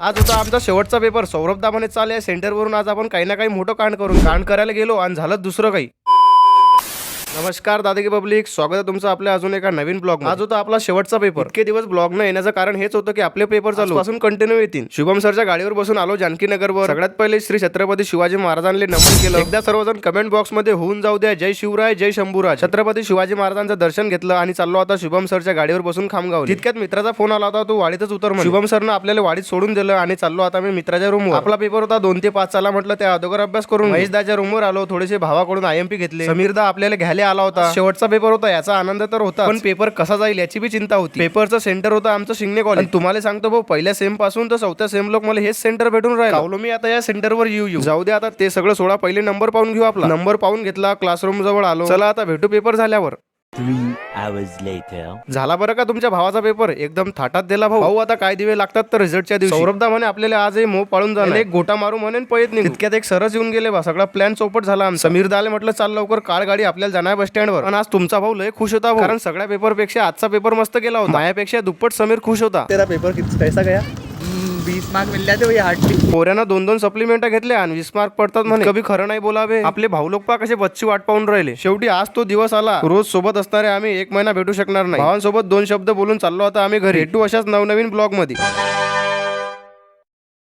आज होता आमचा शेवटचा पेपर. सौरभ दामाने चालले सेंटरवरून. आज आपण काही ना काही मोठं कांड करायला गेलो आणि झालं दुसरं काही. नमस्कार दादागी पब्लिक, स्वागत आहे तुमचं आपल्या अजून एका नवीन ब्लॉग. आज होता आपला शेवटचा पेपर. इतके दिवस ब्लॉग न येण्याचं कारण हेच होतं की आपले पेपर चालू पासून कंटिन्यू येतील. शुभम सरच्या गाडीवर बसून आलो जानकीनगरवर. सगळ्यात पहिले श्री छत्रपती शिवाजी महाराजांना नमन केलं. एकदा सर्वजण कमेंट बॉक्स मध्ये होऊन जाऊ द्या जय शिवराय जय शंभूराज. छत्रपती शिवाजी महाराजांचं दर्शन घेतलं आणि चाललो आता शुभम सरच्या गाडीवर बसून खामगाव. तितक्यात मित्राचा फोन आला होता, तो वाडीतच उतर म्हणून. शुभम सरनं आपल्याला वाडीत सोडून दिलं आणि चाललो आता मी मित्राच्या रूमवर. आपला पेपर होता 2 ते 5 चला म्हटलं. त्या अगोदर अभ्यास करून महेशदाच्या रूमवर आलो. थोडेसे भावाकडून IMP घेतले. समीरदा आपल्याला घ्यायला आला होता. शेवटचा पेपर होता याचा आनंद तर होता, पण पेपर कसा जाईल याची बी चिंता होती. पेपरचं सेंटर होतं आमचं शिंगणे कॉलेज. तुम्हाला सांगतो भाऊ, पहिल्या सेम पासून तर 4थ्या सेम लोक मला हेच सेंटर भेटून राहिलो. मी आता या सेंटरवर येऊ जाऊ दे. आता ते सगळं सोडा, पहिले नंबर पाहून घेऊ. आपला नंबर पाहून घेतला, क्लासरूम जवळ आलो. चला आता भेटू पेपर झाल्यावर. 3 hours later. झाला बरं का तुमच्या भावाचा पेपर? एकदम थाटात दिला भाऊ. आता काय दिवे लागतात तर रिझल्टच्या दिवशी. सौरभदा म्हणे आपल्याला आजही मोह पाळून जाणार, एक गोटा मारू म्हणून पळत नाही. तितक्यात एक सरच येऊन गेले बा. सगळा प्लॅन चौपट झाला. समीरदा आले, म्हटलं चाल लवकर काळ गाडी आपल्याला जाणार बस स्टँडवर. आणि आज तुमचा भाऊ लय खुश होता कारण सगळ्या पेपर पेक्षा आजचा पेपर मस्त गेला होता. माझ्यापेक्षा दुप्पट समीर खुश होता. तेरा पेपर कैसा गया? 20 मार्क मिल जाते वही हार्डली. पोऱ्यानं 2-2 सप्लिमेंट घेतल्या आणि 20 मार्क पडतात म्हणे. कभी खरं नाही बोलावे. आपले भाऊ लोक पा कसे बच्ची वाट पाहून राहिले. शेवटी आज तो दिवस आला. रोज सोबत असणारे आम्ही 1 महिना भेटू शकणार नाही. भावांसोबत 2 शब्द बोलून चाललो आता आम्ही घरी. भेटू अशाच नवनवीन ब्लॉग मध्ये.